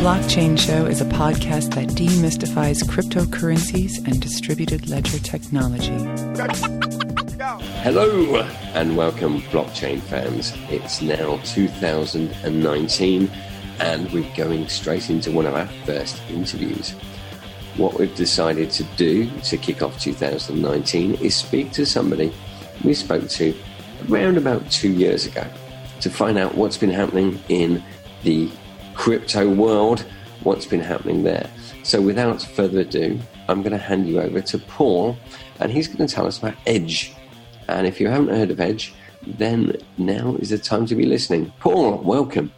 Blockchain Show is a podcast that demystifies cryptocurrencies and distributed ledger technology. Hello and welcome, blockchain fans. It's now 2019 and we're going straight into one of our first interviews. What we've decided to do to kick off 2019 is speak to somebody we spoke to around about 2 years ago to find out what's been happening in the crypto world, what's been happening there. So without further ado, I'm going to hand you over to Paul, and he's going to tell us about Edge. And if you haven't heard of Edge, then now is the time to be listening. Paul, welcome.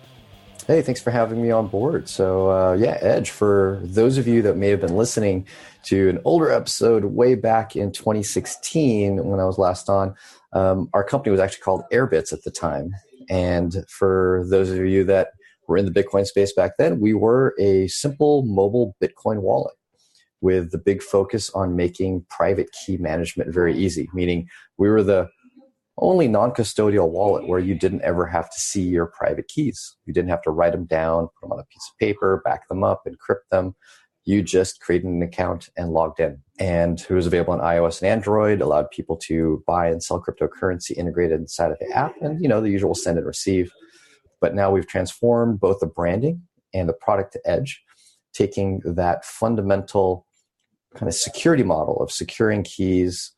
Hey, thanks for having me on board. So Edge, for those of you that may have been listening to an older episode way back in 2016 when I was last on, our company was actually called Airbitz at the time. And for those of you that were in the Bitcoin space back then, we were a simple mobile Bitcoin wallet with the big focus on making private key management very easy, meaning we were the only non-custodial wallet where you didn't ever have to see your private keys. You didn't have to write them down, put them on a piece of paper, back them up, encrypt them. You just created an account and logged in. And it was available on iOS and Android, allowed people to buy and sell cryptocurrency integrated inside of the app, and the usual send and receive. But now we've transformed both the branding and the product to Edge, taking that fundamental kind of security model of securing keys,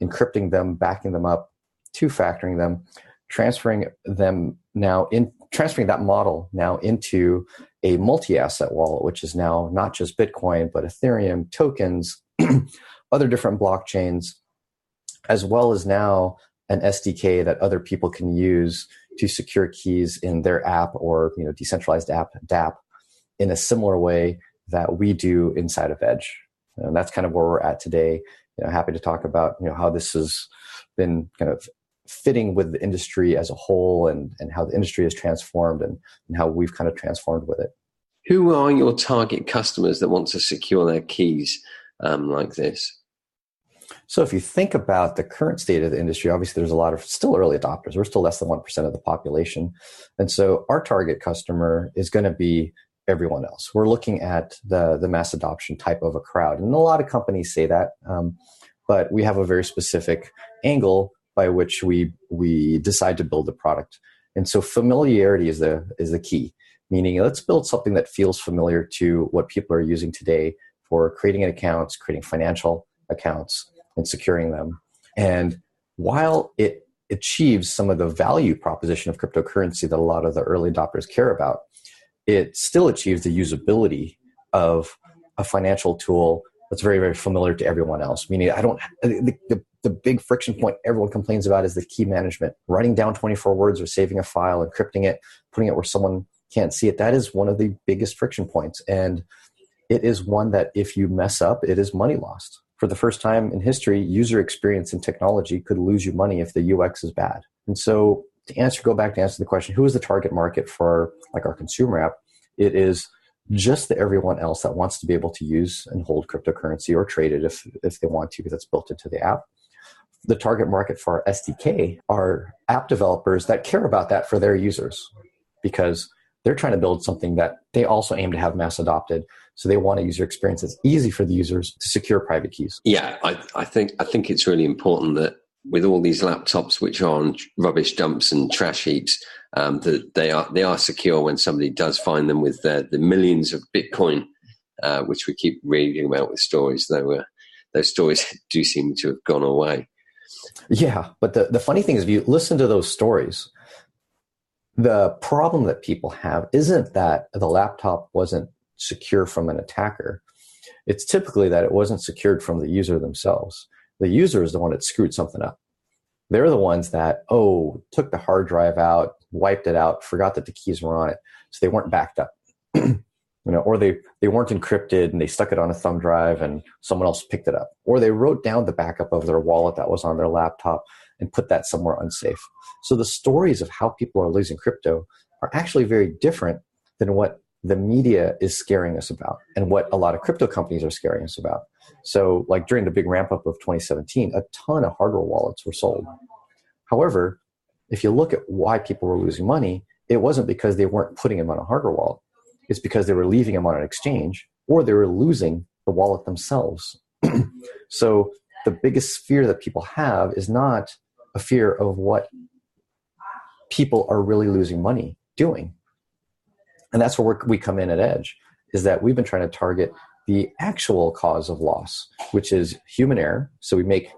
encrypting them, backing them up, two-factoring them, transferring that model now into a multi-asset wallet, which is now not just Bitcoin, but Ethereum, tokens, other different blockchains, as well as now an SDK that other people can use to secure keys in their app or decentralized app, DApp, in a similar way that we do inside of Edge. And that's kind of where we're at today. Happy to talk about how this has been kind of fitting with the industry as a whole and how the industry has transformed and how we've kind of transformed with it. Who are your target customers that want to secure their keys like this? So if you think about the current state of the industry, obviously there's a lot of still early adopters. We're still less than 1% of the population. And so our target customer is going to be everyone else. We're looking at the mass adoption type of a crowd. And a lot of companies say that, but we have a very specific angle by which we decide to build the product. And so familiarity is the key, meaning let's build something that feels familiar to what people are using today for creating accounts, creating financial accounts, and securing them. And while it achieves some of the value proposition of cryptocurrency that a lot of the early adopters care about, it still achieves the usability of a financial tool that's very, very familiar to everyone else. Meaning, the big friction point everyone complains about is the key management. Writing down 24 words or saving a file, encrypting it, putting it where someone can't see it. That is one of the biggest friction points. And it is one that if you mess up, it is money lost. For the first time in history, user experience in technology could lose you money if the UX is bad. And so go back to answer the question, who is the target market for like our consumer app? It is just the everyone else that wants to be able to use and hold cryptocurrency or trade it if they want to, because it's built into the app. The target market for our SDK are app developers that care about that for their users, because they're trying to build something that they also aim to have mass adopted. So they want a user experience that's easy for the users to secure private keys. Yeah, I think it's really important that with all these laptops which are on rubbish dumps and trash heaps, that they are secure when somebody does find them with the millions of Bitcoin, which we keep reading about with stories, though those stories do seem to have gone away. Yeah, but the funny thing is, if you listen to those stories, the problem that people have isn't that the laptop wasn't secure from an attacker. It's typically that it wasn't secured from the user themselves. The user is the one that screwed something up. They're the ones that, took the hard drive out, wiped it out, forgot that the keys were on it, so they weren't backed up. Or they weren't encrypted and they stuck it on a thumb drive and someone else picked it up. Or they wrote down the backup of their wallet that was on their laptop and put that somewhere unsafe. So the stories of how people are losing crypto are actually very different than what the media is scaring us about and what a lot of crypto companies are scaring us about. So like during the big ramp up of 2017, a ton of hardware wallets were sold. However, if you look at why people were losing money, it wasn't because they weren't putting them on a hardware wallet. it's because they were leaving them on an exchange or they were losing the wallet themselves. So the biggest fear that people have is not a fear of what people are really losing money doing. And that's where we come in at Edge, is that we've been trying to target the actual cause of loss, which is human error. So we make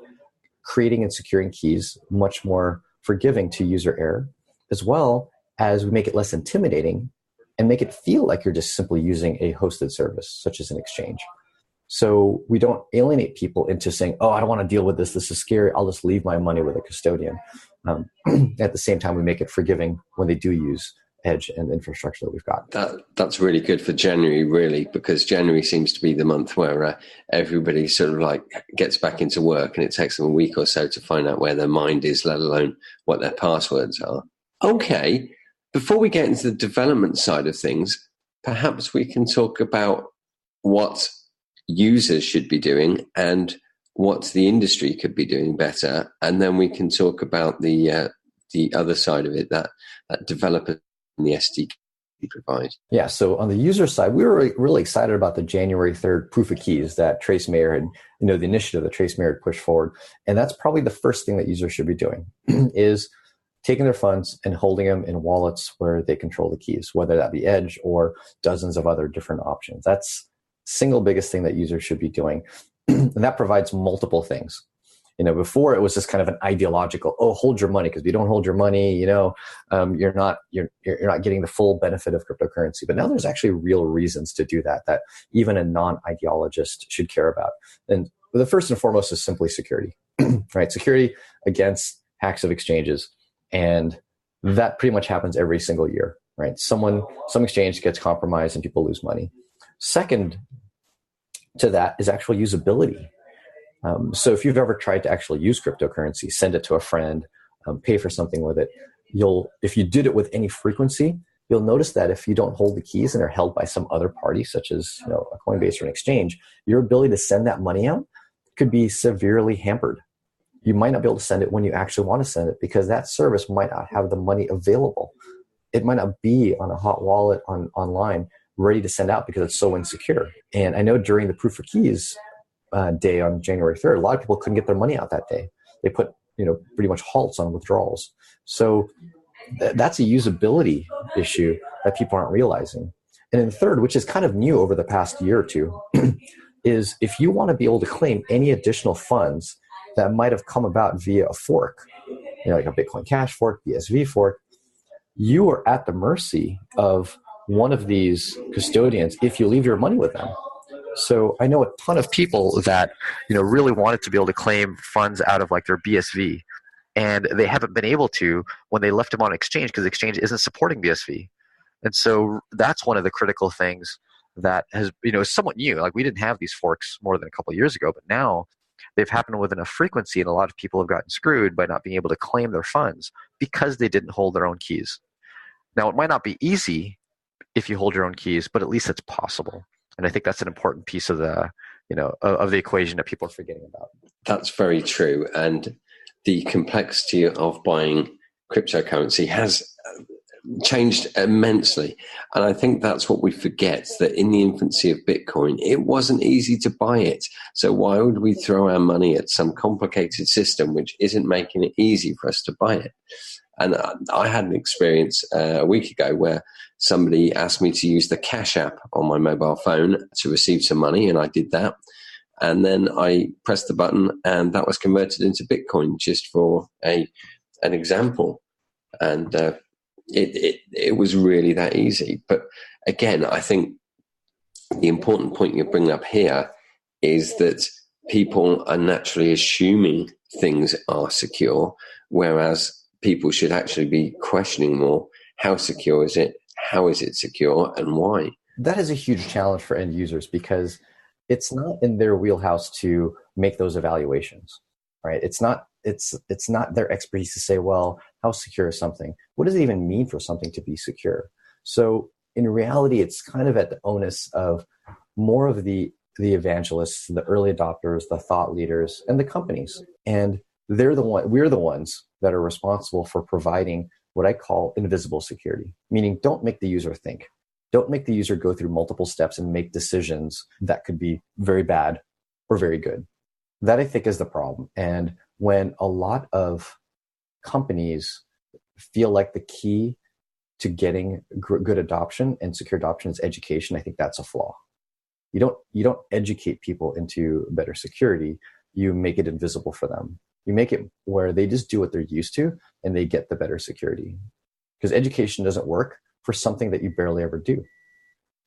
creating and securing keys much more forgiving to user error, as well as we make it less intimidating and make it feel like you're just simply using a hosted service, such as an exchange. So we don't alienate people into saying, oh, I don't want to deal with this. This is scary. I'll just leave my money with a custodian. At the same time, we make it forgiving when they do use Edge and infrastructure that we've got. That's really good for January, really, because January seems to be the month where everybody sort of like gets back into work, and it takes them a week or so to find out where their mind is, let alone what their passwords are. Okay, before we get into the development side of things, perhaps we can talk about what users should be doing and what the industry could be doing better, and then we can talk about the other side of it, that developer and the SDK provide. Yeah, so on the user side, we were really excited about the January 3rd proof of keys that Trace Mayer had, the initiative that Trace Mayer had pushed forward. And that's probably the first thing that users should be doing is taking their funds and holding them in wallets where they control the keys, whether that be Edge or dozens of other different options. That's the single biggest thing that users should be doing. And that provides multiple things. Before it was just kind of an ideological, hold your money, because if you don't hold your money, you're not getting the full benefit of cryptocurrency. But now there's actually real reasons to do that even a non-ideologist should care about. And the first and foremost is simply security, right? Security against hacks of exchanges. And that pretty much happens every single year, right? Some exchange gets compromised and people lose money. Second to that is actual usability. So if you've ever tried to actually use cryptocurrency, send it to a friend, pay for something with it, if you did it with any frequency, you'll notice that if you don't hold the keys and are held by some other party, such as a Coinbase or an exchange, your ability to send that money out could be severely hampered. You might not be able to send it when you actually want to send it because that service might not have the money available. It might not be on a hot wallet online ready to send out because it's so insecure. And I know during the proof of keys day on January 3rd, a lot of people couldn't get their money out that day. They put, pretty much halts on withdrawals. So that's a usability issue that people aren't realizing. And then third, which is kind of new over the past year or two, is if you want to be able to claim any additional funds that might have come about via a fork, like a Bitcoin Cash fork, BSV fork, you are at the mercy of one of these custodians if you leave your money with them. So I know a ton of people that, really wanted to be able to claim funds out of like their BSV, and they haven't been able to when they left them on exchange because the exchange isn't supporting BSV. And so that's one of the critical things that has, is somewhat new. Like we didn't have these forks more than a couple of years ago, but now they've happened with enough frequency, and a lot of people have gotten screwed by not being able to claim their funds because they didn't hold their own keys. Now, it might not be easy if you hold your own keys, but at least it's possible. And I think that's an important piece of the, of the equation that people are forgetting about. That's very true. And the complexity of buying cryptocurrency has changed immensely. And I think that's what we forget, that in the infancy of Bitcoin, it wasn't easy to buy it. So why would we throw our money at some complicated system which isn't making it easy for us to buy it? And I had an experience a week ago where somebody asked me to use the Cash app on my mobile phone to receive some money, and I did that. And then I pressed the button, and that was converted into Bitcoin, just for an example. And it was really that easy. But again, I think the important point you're bringing up here is that people are naturally assuming things are secure, whereas people should actually be questioning more, how secure is it? How is it secure, and why? That is a huge challenge for end users because it's not in their wheelhouse to make those evaluations, right? It's not their expertise to say, well, how secure is something? What does it even mean for something to be secure? So in reality, it's kind of at the onus of more of the evangelists, the early adopters, the thought leaders, and the companies. And we're the ones that are responsible for providing what I call invisible security, meaning don't make the user think. Don't make the user go through multiple steps and make decisions that could be very bad or very good. That, I think, is the problem. And when a lot of companies feel like the key to getting good adoption and secure adoption is education, I think that's a flaw. You don't educate people into better security. You make it invisible for them. You make it where they just do what they're used to and they get the better security. Because education doesn't work for something that you barely ever do.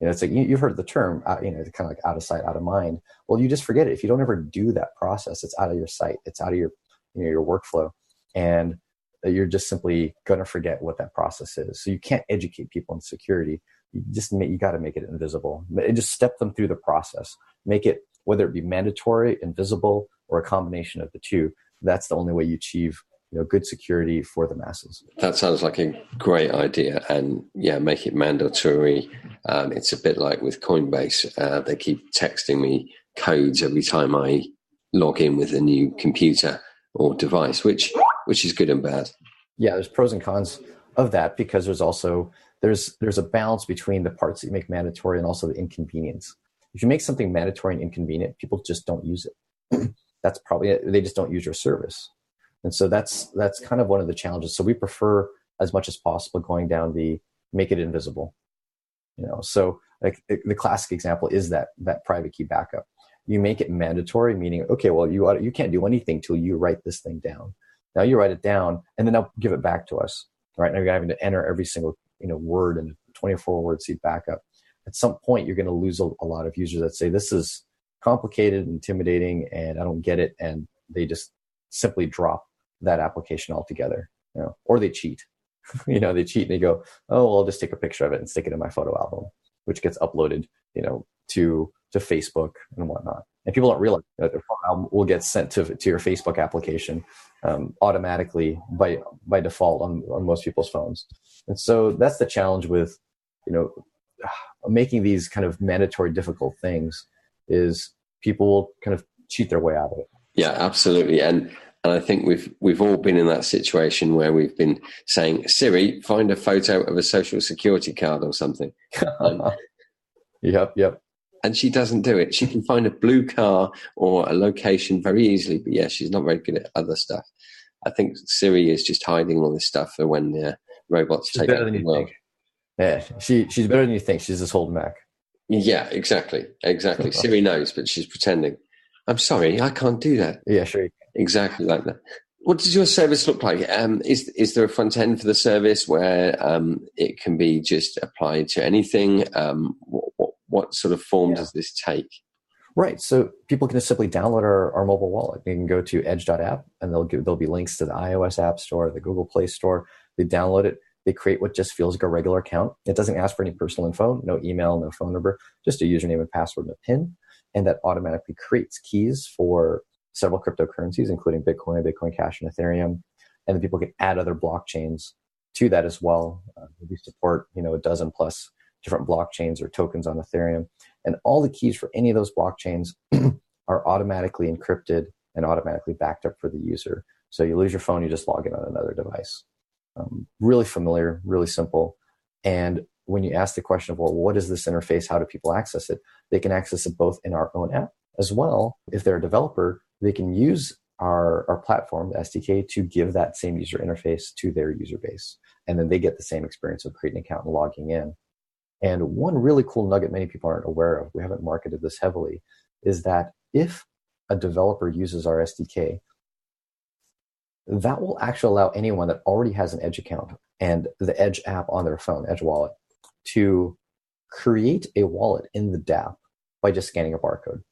It's like you've heard the term, kind of like out of sight, out of mind. Well, you just forget it. If you don't ever do that process, it's out of your sight. It's out of your, your workflow, and you're just simply going to forget what that process is. So you can't educate people in security. You got to make it invisible. And just step them through the process. Make it, whether it be mandatory, invisible, or a combination of the two. That's the only way you achieve good security for the masses. That sounds like a great idea. And yeah, make it mandatory. It's a bit like with Coinbase. They keep texting me codes every time I log in with a new computer or device, which is good and bad. Yeah, there's pros and cons of that, because there's a balance between the parts that you make mandatory and also the inconvenience. If you make something mandatory and inconvenient, people just don't use it. That's probably it. They just don't use your service. And so that's kind of one of the challenges. So we prefer, as much as possible, going down the make it invisible. So like the classic example is that private key backup. You make it mandatory, meaning, okay, well, you can't do anything till you write this thing down. Now you write it down and then now give it back to us. Right now you're having to enter every single word in a 24-word seed backup. At some point, you're going to lose a lot of users that say this is complicated, intimidating, and I don't get it, and they just simply drop that application altogether, or they cheat. They cheat and they go, oh, well, I'll just take a picture of it and stick it in my photo album, which gets uploaded, to Facebook and whatnot. And people don't realize that their photo album will get sent to your Facebook application automatically by default on most people's phones. And so that's the challenge with, making these kind of mandatory difficult things, is people will kind of cheat their way out of it. Yeah, absolutely. And I think we've all been in that situation where we've been saying, Siri, find a photo of a social security card or something. Yep. And she doesn't do it. She can find a blue car or a location very easily, but yeah, she's not very good at other stuff. I think Siri is just hiding all this stuff for when the robots take over the world. Yeah, she's better than you think. She's just holding back. Yeah, exactly. Siri knows, but she's pretending. I'm sorry, I can't do that. Yeah, sure. Exactly like that. What does your service look like? Is there a front end for the service where it can be just applied to anything? What sort of form does this take? Right. So people can just simply download our mobile wallet. They can go to edge.app and there'll be links to the iOS App Store, the Google Play Store. They download it. They create what just feels like a regular account. It doesn't ask for any personal info, no email, no phone number, just a username and password and a PIN. And that automatically creates keys for several cryptocurrencies, including Bitcoin, Bitcoin Cash, and Ethereum. And then people can add other blockchains to that as well. We support, a dozen plus different blockchains or tokens on Ethereum. And all the keys for any of those blockchains are automatically encrypted and automatically backed up for the user. So you lose your phone, you just log in on another device. Really familiar, really simple. And when you ask the question of, well, what is this interface? How do people access it? They can access it both in our own app as well. If they're a developer, they can use our platform, the SDK, to give that same user interface to their user base. And then they get the same experience of creating an account and logging in. And one really cool nugget many people aren't aware of, we haven't marketed this heavily, is that if a developer uses our SDK, that will actually allow anyone that already has an Edge account and the Edge app on their phone, Edge wallet, to create a wallet in the dApp by just scanning a barcode.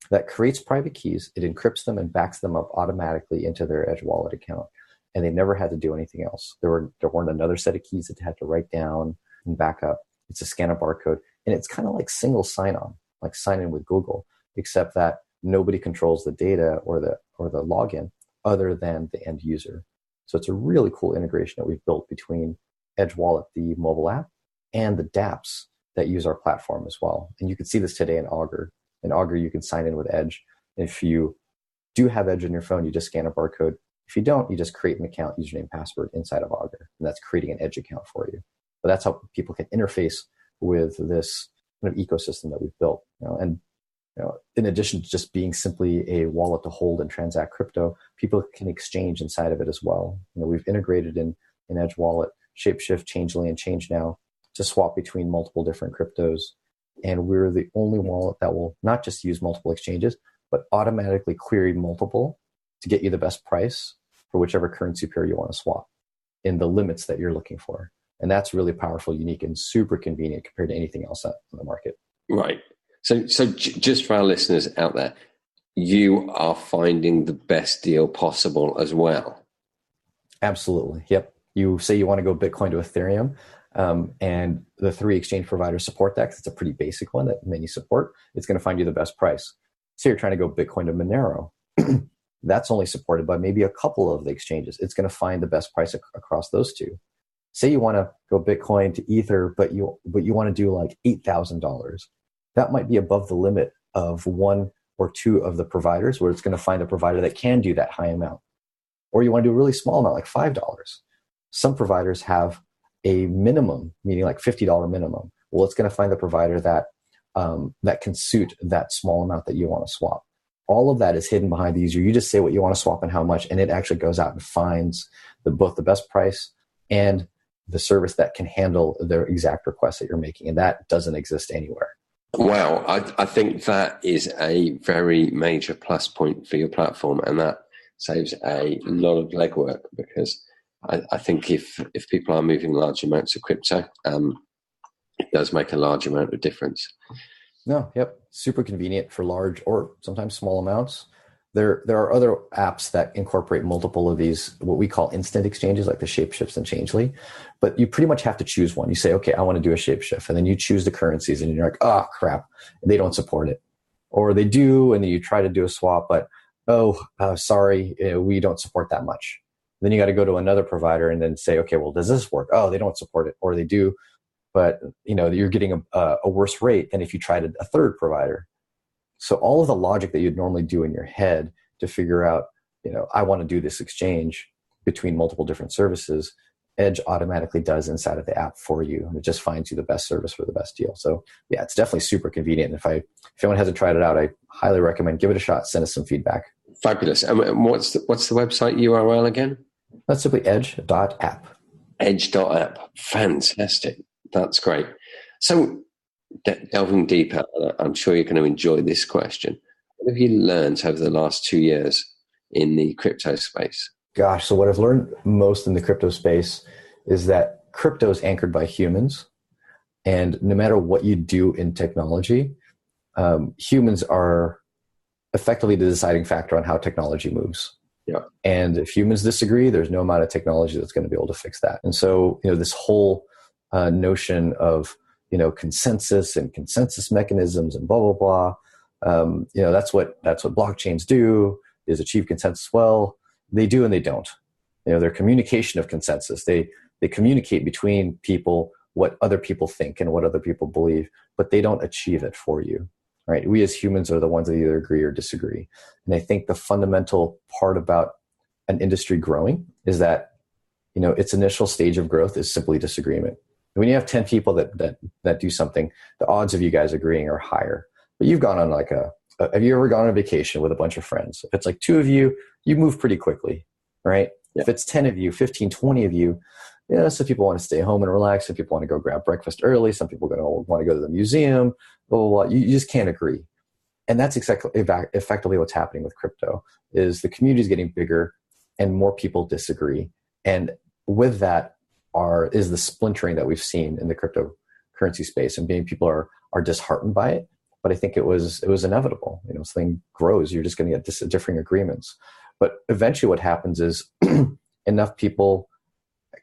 That creates private keys, it encrypts them and backs them up automatically into their Edge wallet account. And they never had to do anything else. There weren't another set of keys that they had to write down and back up. It's a scan a barcode. And it's kind of like single sign-on, like sign in with Google, except that nobody controls the data or the login other than the end user. So it's a really cool integration that we've built between Edge Wallet, the mobile app, and the dApps that use our platform as well. And you can see this today in Augur. In Augur, you can sign in with Edge. If you do have Edge on your phone, you just scan a barcode. If you don't, you just create an account, username, password inside of Augur. And that's creating an Edge account for you. But that's how people can interface with this kind of ecosystem that we've built. And in addition to just being simply a wallet to hold and transact crypto, people can exchange inside of it as well. We've integrated in Edge Wallet, Shapeshift, Changely, and ChangeNow to swap between multiple different cryptos. And we're the only wallet that will not just use multiple exchanges, but automatically query multiple to get you the best price for whichever currency pair you want to swap in the limits that you're looking for. And that's really powerful, unique, and super convenient compared to anything else on the market. Right. So just for our listeners out there, you are finding the best deal possible as well. Absolutely. Yep. You say you want to go Bitcoin to Ethereum, and the 3 exchange providers support that because it's a pretty basic one that many support. It's going to find you the best price. So you're trying to go Bitcoin to Monero. That's only supported by maybe a couple of the exchanges. It's going to find the best price across those 2. Say you want to go Bitcoin to Ether, but you want to do like $8,000. That might be above the limit of 1 or 2 of the providers, where it's going to find a provider that can do that high amount. Or you want to do a really small amount, like $5. Some providers have a minimum, meaning like $50 minimum. Well, it's going to find the provider that that can suit that small amount that you want to swap. All of that is hidden behind the user. You just say what you want to swap and how much, and it actually goes out and finds both the best price and the service that can handle the exact request that you're making. And that doesn't exist anywhere. Wow. I think that is a very major plus point for your platform, and that saves a lot of legwork, because I think if people are moving large amounts of crypto, it does make a large amount of difference. No, yep. Super convenient for large or sometimes small amounts. There are other apps that incorporate multiple of these, what we call instant exchanges, like the Shapeshifts and Changely. But you pretty much have to choose one. You say, okay, I want to do a Shapeshift. And then you choose the currencies and you're like, oh, crap. They don't support it. Or they do, and then you try to do a swap, but, sorry, we don't support that much. Then you got to go to another provider and then say, okay, well, does this work? Oh, they don't support it. Or they do, but you're getting a worse rate than if you tried a third provider. So all of the logic that you'd normally do in your head to figure out, I want to do this exchange between multiple different services, Edge automatically does inside of the app for you. And it just finds you the best service for the best deal. So yeah, it's definitely super convenient. And if anyone hasn't tried it out, I highly recommend, give it a shot, send us some feedback. Fabulous. And what's the website URL again? That's simply edge.app. Edge.app. Fantastic. That's great. So delving deeper, I'm sure you're going to enjoy this question. What have you learned over the last 2 years in the crypto space? Gosh, so what I've learned most in the crypto space is that crypto is anchored by humans. And no matter what you do in technology, humans are effectively the deciding factor on how technology moves. Yeah. And if humans disagree, there's no amount of technology that's going to be able to fix that. And so, this whole notion of, consensus and consensus mechanisms and blah, blah, blah. That's what blockchains do, is achieve consensus. Well, they do and they don't. They're communication of consensus. They communicate between people what other people think and what other people believe, but they don't achieve it for you. Right? We as humans are the ones that either agree or disagree. And I think the fundamental part about an industry growing is that, its initial stage of growth is simply disagreement. When you have 10 people that do something, the odds of you guys agreeing are higher. But you've gone on have you ever gone on a vacation with a bunch of friends? If it's like 2 of you, you move pretty quickly, right? Yeah. If it's 10 of you, 15, 20 of you, some people want to stay home and relax. Some people want to go grab breakfast early. Some people want to go to the museum, blah, blah, blah. You just can't agree. And that's effectively what's happening with crypto, is the community is getting bigger and more people disagree. And with that is the splintering that we've seen in the cryptocurrency space, and people are disheartened by it. But I think it was inevitable. Something grows, you're just going to get differing agreements. But eventually what happens is enough people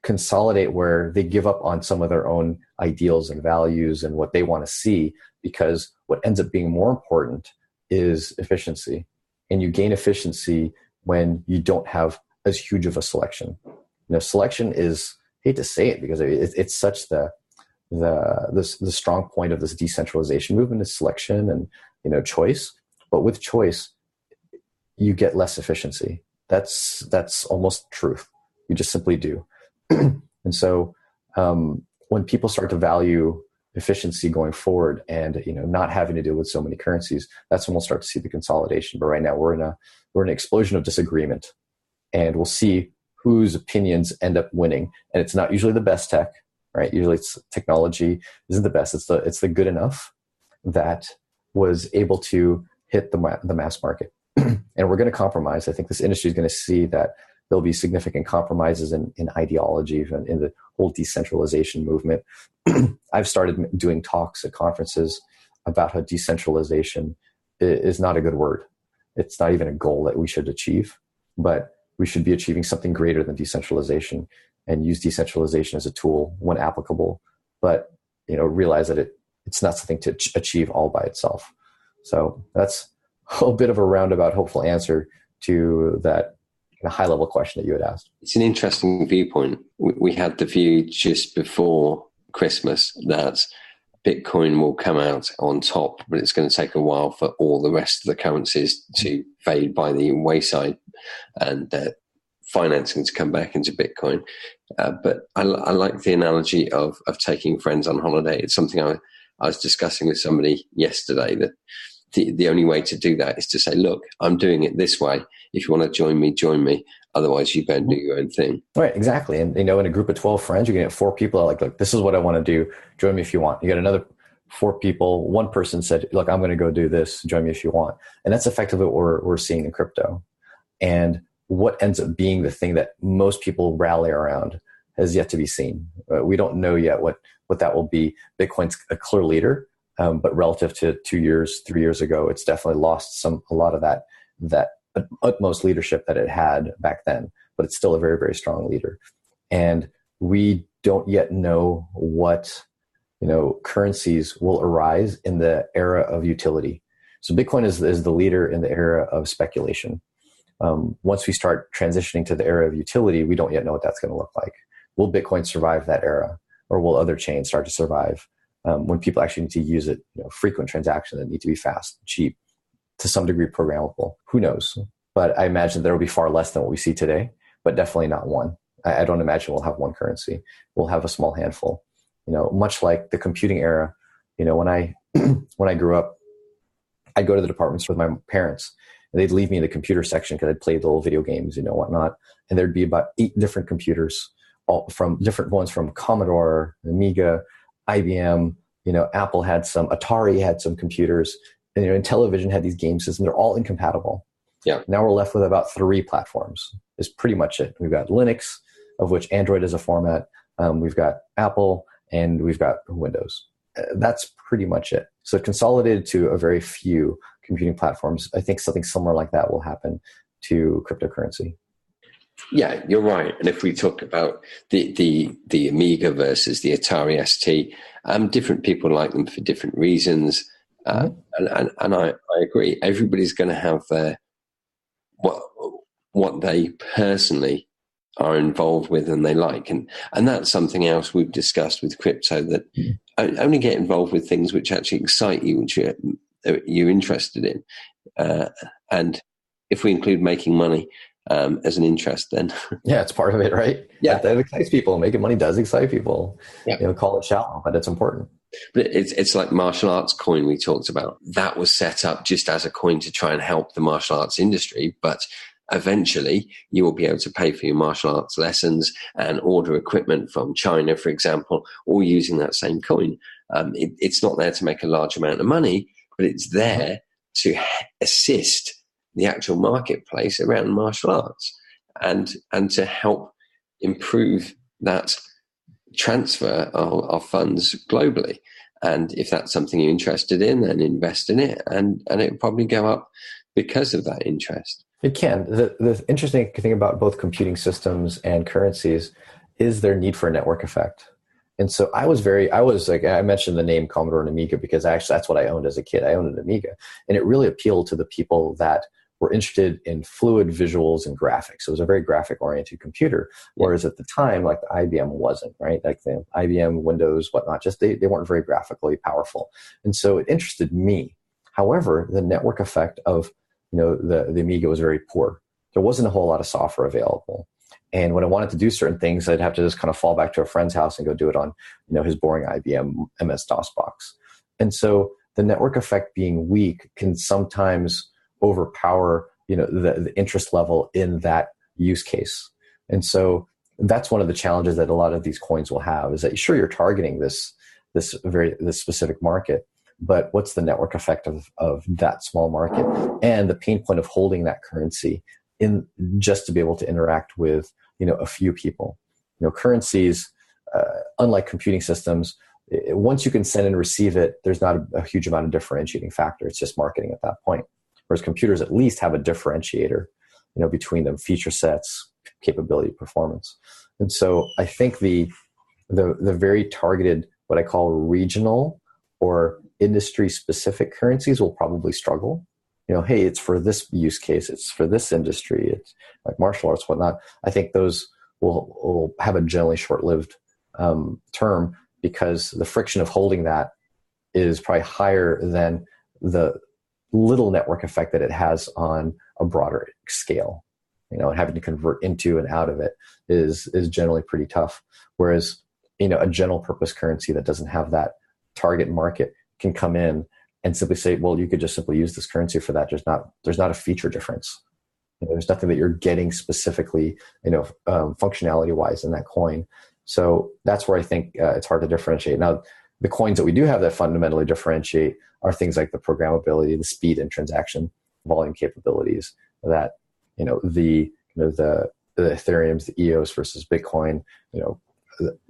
consolidate where they give up on some of their own ideals and values and what they want to see, because what ends up being more important is efficiency. And you gain efficiency when you don't have as huge of a selection. Selection is, I hate to say it because it's such the strong point of this decentralization movement is selection and choice. But with choice, you get less efficiency. That's almost truth. You just simply do. And so when people start to value efficiency going forward and, not having to deal with so many currencies, that's when we'll start to see the consolidation. But right now we're in an explosion of disagreement, and we'll see whose opinions end up winning. And it's not usually the best tech, right? Usually it's technology isn't the best. It's the good enough that was able to hit the mass market. And we're going to compromise. I think this industry is going to see that there'll be significant compromises in ideology and in the whole decentralization movement. I've started doing talks at conferences about how decentralization is not a good word. It's not even a goal that we should achieve, but we should be achieving something greater than decentralization and use decentralization as a tool when applicable, but realize that it's not something to achieve all by itself. So that's a bit of a roundabout, hopeful answer to that high-level question that you had asked. It's an interesting viewpoint. We had the view just before Christmas that Bitcoin will come out on top, but it's going to take a while for all the rest of the currencies to fade by the wayside and financing to come back into Bitcoin. But I like the analogy of taking friends on holiday. It's something I was discussing with somebody yesterday, that the only way to do that is to say, look, I'm doing it this way. If you want to join me. Otherwise, you go and do your own thing. Right, exactly. And, in a group of 12 friends, you're going to get 4 people like, look, this is what I want to do. Join me if you want. You got another 4 people. One person said, look, I'm going to go do this. Join me if you want. And that's effectively what we're seeing in crypto. And what ends up being the thing that most people rally around has yet to be seen. We don't know yet what that will be. Bitcoin's a clear leader. But relative to 2 years, 3 years ago, it's definitely lost a lot of that utmost leadership that it had back then. But it's still a very, very strong leader. And we don't yet know what currencies will arise in the era of utility. So Bitcoin is the leader in the era of speculation. Once we start transitioning to the era of utility, we don't yet know what that's going to look like. Will Bitcoin survive that era, or will other chains start to survive? When people actually need to use it, frequent transactions that need to be fast, cheap, to some degree programmable. Who knows? But I imagine there will be far less than what we see today, but definitely not one. I don't imagine we'll have one currency. We'll have a small handful. Much like the computing era. When I grew up, I'd go to the departments with my parents, and they'd leave me in the computer section because I'd play the little video games, whatnot. And there'd be about 8 different computers, all from different ones from Commodore, Amiga, IBM, Apple had some, Atari had some computers, and Intellivision had these game systems. They're all incompatible. Yeah. Now we're left with about 3 platforms. Is pretty much it. We've got Linux, of which Android is a format. We've got Apple, and we've got Windows. That's pretty much it. So consolidated to a very few computing platforms. I think something similar like that will happen to cryptocurrency. Yeah, you're right. And if we talk about the Amiga versus the Atari ST, different people like them for different reasons. And I agree. Everybody's going to have their what they personally are involved with and they like. And that's something else we've discussed with crypto, that only get involved with things which actually excite you, which you're interested in. And if we include making money as an interest, then yeah, it's part of it, right? Yeah, that excites people. Making money does excite people. Yeah. Call it shallow, but it's important. But it's like martial arts coin we talked about. That was set up just as a coin to try and help the martial arts industry, but eventually you will be able to pay for your martial arts lessons and order equipment from China, for example, all using that same coin. It's not there to make a large amount of money, but it's there to assist the actual marketplace around martial arts and to help improve that transfer of funds globally. And if that's something you're interested in, then invest in it, and it'll probably go up because of that interest. It can. The interesting thing about both computing systems and currencies is their need for a network effect. And so I mentioned the name Commodore and Amiga because that's what I owned as a kid. I owned an Amiga, and it really appealed to the people that were interested in fluid visuals and graphics. So it was a very graphic-oriented computer, whereas at the time, like the IBM wasn't, right? Like the IBM, Windows, whatnot, just they weren't very graphically powerful. And so it interested me. However, the network effect of the Amiga was very poor. There wasn't a whole lot of software available. And when I wanted to do certain things, I'd have to just kind of fall back to a friend's house and go do it on, his boring IBM MS-DOS box. And so the network effect being weak can sometimes overpower, the interest level in that use case. And so that's one of the challenges that a lot of these coins will have, is that sure, you're targeting this specific market, but what's the network effect of that small market and the pain point of holding that currency in just to be able to interact with, a few people. Currencies, unlike computing systems, once you can send and receive it, there's not a huge amount of differentiating factor. It's just marketing at that point. Whereas computers at least have a differentiator, between them, feature sets, capability, performance. And so I think the very targeted, what I call regional or industry specific currencies will probably struggle. Hey, it's for this use case, it's for this industry, it's like martial arts, whatnot. I think those will have a generally short-lived term, because the friction of holding that is probably higher than the little network effect that it has on a broader scale. And having to convert into and out of it is generally pretty tough. Whereas, a general purpose currency that doesn't have that target market can come in and simply say, well, you could just simply use this currency for that. There's not a feature difference. There's nothing that you're getting specifically, functionality wise in that coin. So that's where I think it's hard to differentiate. Now, the coins that we do have that fundamentally differentiate are things like the programmability, the speed and transaction volume capabilities that, the Ethereums, the EOS versus Bitcoin,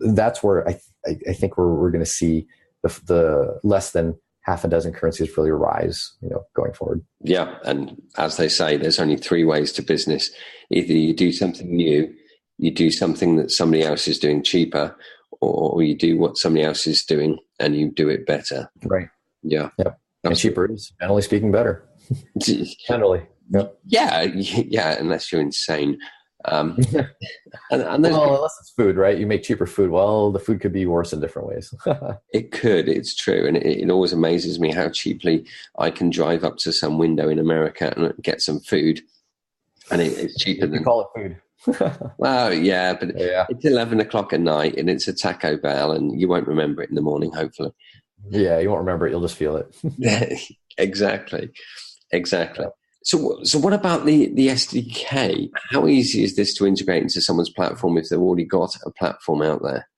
that's where I think we're going to see the less than half a dozen currencies really rise, going forward. Yeah. And as they say, there's only three ways to business. Either you do something new, you do something that somebody else is doing cheaper, or you do what somebody else is doing and you do it better. Right. Yeah. Yep. And cheaper is, generally speaking, better. Generally. Yep. Yeah. Unless you're insane. Well, unless it's food, right? You make cheaper food. Well, the food could be worse in different ways. It could. It's true. And it always amazes me how cheaply I can drive up to some window in America and get some food. And it's cheaper than... You call it food. Well, yeah, but it's 11 o'clock at night and it's a Taco Bell and you won't remember it in the morning, hopefully. Yeah, you won't remember it. You'll just feel it. Exactly. So what about the SDK? How easy is this to integrate into someone's platform if they've already got a platform out there?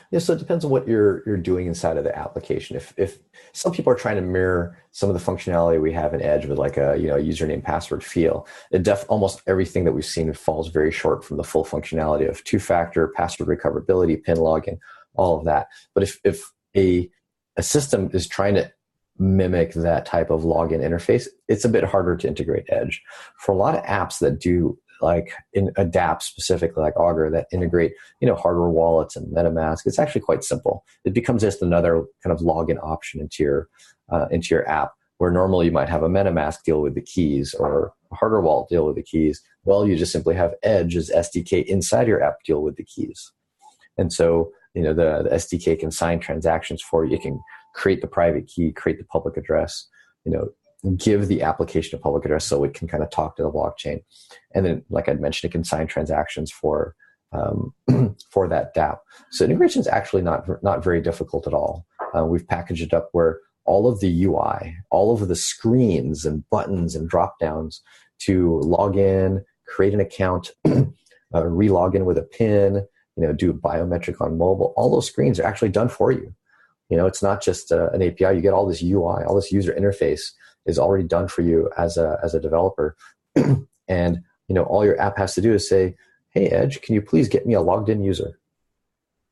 Yeah, so it depends on what you're doing inside of the application. If some people are trying to mirror some of the functionality we have in Edge with like a username password feel, almost everything that we've seen falls very short from the full functionality of two-factor, password recoverability, PIN login, all of that. But if a system is trying to mimic that type of login interface, it's a bit harder to integrate Edge. For a lot of apps that do like in adapt specifically like Augur that integrate, hardware wallets and MetaMask, it's actually quite simple. It becomes just another kind of login option into your app, where normally you might have a MetaMask deal with the keys or a hardware wallet deal with the keys. Well, you just simply have Edge as SDK inside your app deal with the keys. And so, the SDK can sign transactions for you. It can create the private key, create the public address, give the application a public address so it can kind of talk to the blockchain. And then, like I'd mentioned, it can sign transactions for that dApp. So integration is actually not very difficult at all. We've packaged it up where all of the UI, all of the screens and buttons and drop downs to log in, create an account, re-log in with a PIN, do a biometric on mobile, all those screens are actually done for you. It's not just an API. You get all this UI, all this user interface is already done for you as a developer. And, all your app has to do is say, hey, Edge, can you please get me a logged in user?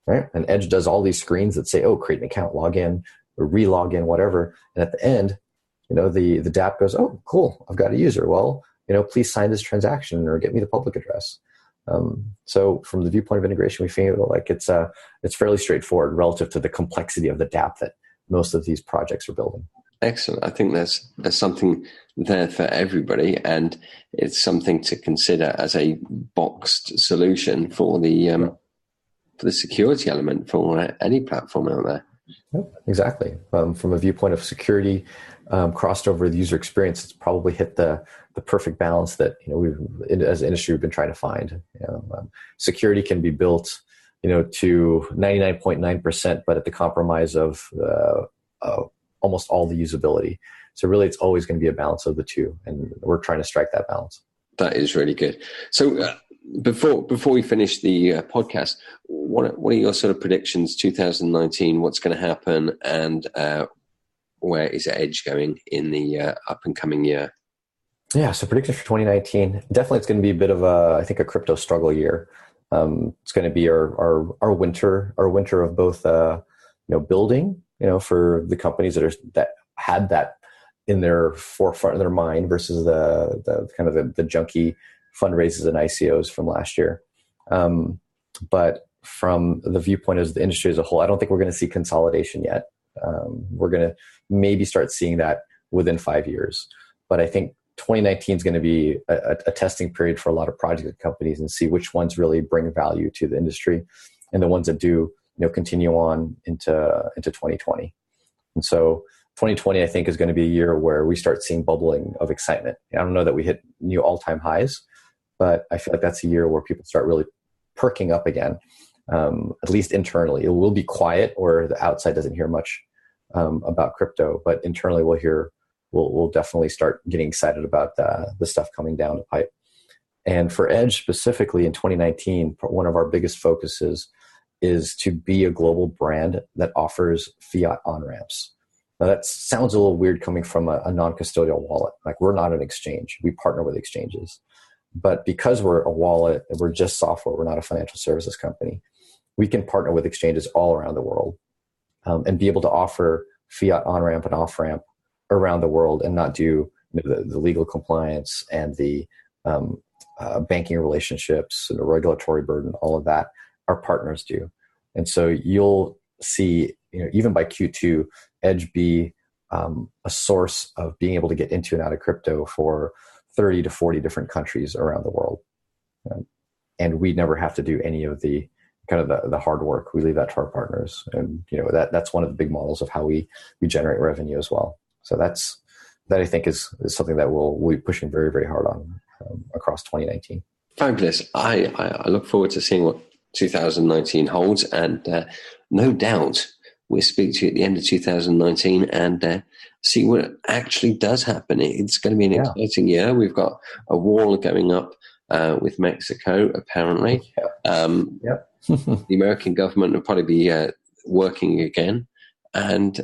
Right? And Edge does all these screens that say, oh, create an account, log in, or re-log in, whatever. And at the end, the dApp goes, oh, cool, I've got a user. Well, please sign this transaction or get me the public address. So from the viewpoint of integration, we feel like it's fairly straightforward relative to the complexity of the dApp that most of these projects are building. Excellent. I think there's something there for everybody, and it's something to consider as a boxed solution for the security element for any platform out there. Yep, exactly. From a viewpoint of security, crossed over the user experience, it's probably hit the perfect balance that we as an industry we've been trying to find. Security can be built, to 99.9%, but at the compromise of almost all the usability. So really, it's always going to be a balance of the two, and we're trying to strike that balance. That is really good. So before we finish the podcast, what are your sort of predictions? 2019, what's going to happen, and where is Edge going in the up and coming year? Yeah, so predictions for 2019, definitely it's going to be a bit of a crypto struggle year. It's going to be our winter of both building, for the companies that had that in their forefront of their mind versus the kind of the junky fundraisers and ICOs from last year. But from the viewpoint of the industry as a whole, I don't think we're going to see consolidation yet. We're going to maybe start seeing that within 5 years. But I think 2019 is going to be a testing period for a lot of project companies and see which ones really bring value to the industry, and the ones that do, continue on into 2020. And so 2020, I think, is going to be a year where we start seeing bubbling of excitement. I don't know that we hit new all-time highs, but I feel like that's a year where people start really perking up again, at least internally. It will be quiet, or the outside doesn't hear much about crypto, but internally we'll definitely start getting excited about the stuff coming down the pipe. And for Edge specifically in 2019, one of our biggest focuses is to be a global brand that offers fiat on-ramps. Now that sounds a little weird coming from a non-custodial wallet. Like, we're not an exchange. We partner with exchanges. But because we're a wallet, we're just software, we're not a financial services company, we can partner with exchanges all around the world and be able to offer fiat on-ramp and off-ramp around the world, and not do the legal compliance and the banking relationships and the regulatory burden, all of that our partners do. And so you'll see, even by Q2, Edge be a source of being able to get into and out of crypto for 30 to 40 different countries around the world. And we never have to do any of the kind of the hard work. We leave that to our partners. And that's one of the big models of how we generate revenue as well. So that I think is something that we'll be pushing very, very hard on across 2019. Fabulous. I look forward to seeing what 2019 holds, and no doubt we'll speak to you at the end of 2019 and see what actually does happen. It's going to be an exciting year. We've got a wall going up with Mexico, apparently. The American government will probably be working again, and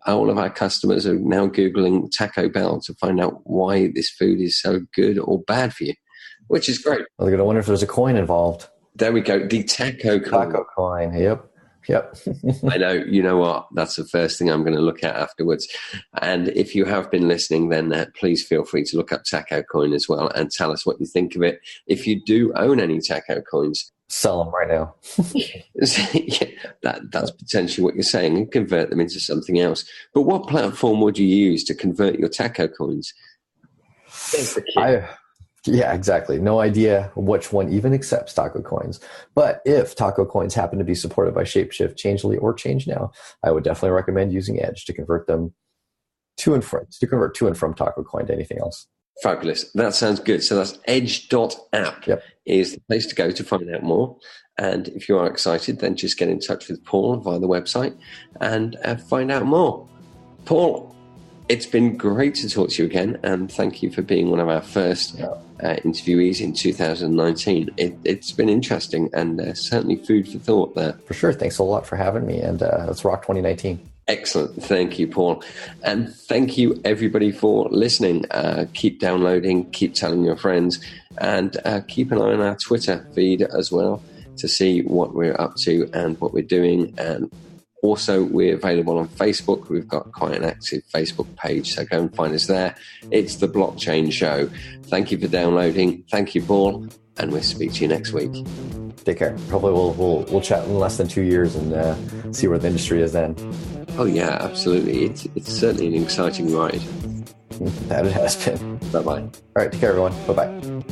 all of our customers are now Googling Taco Bell to find out why this food is so good or bad for you, which is great. Well, they're going to wonder if there's a coin involved. There we go. The taco coin. Taco coin. Yep. I know. You know what? That's the first thing I'm going to look at afterwards. And if you have been listening, then please feel free to look up taco coin as well and tell us what you think of it. If you do own any taco coins, sell them right now. That's potentially what you're saying, and convert them into something else. But what platform would you use to convert your taco coins? Yeah, exactly. No idea which one even accepts taco coins. But if taco coins happen to be supported by Shapeshift, Changely, or ChangeNow, I would definitely recommend using Edge to convert them to and from taco coin to anything else. Fabulous. That sounds good. So that's edge.app is the place to go to find out more. And if you are excited, then just get in touch with Paul via the website and find out more. Paul, it's been great to talk to you again, and thank you for being one of our first interviewees in 2019. It's been interesting, and certainly food for thought there. For sure. Thanks a lot for having me, and let's rock 2019. Excellent. Thank you, Paul. And thank you, everybody, for listening. Keep downloading, keep telling your friends, and keep an eye on our Twitter feed as well to see what we're up to and what we're doing. And also, we're available on Facebook. We've got quite an active Facebook page, so go and find us there. It's The Blockchain Show. Thank you for downloading. Thank you, Paul, and we'll speak to you next week. Take care. Hopefully we'll chat in less than 2 years and see where the industry is then. Oh, yeah, absolutely. It's certainly an exciting ride. That it has been. Bye-bye. All right, take care, everyone. Bye-bye.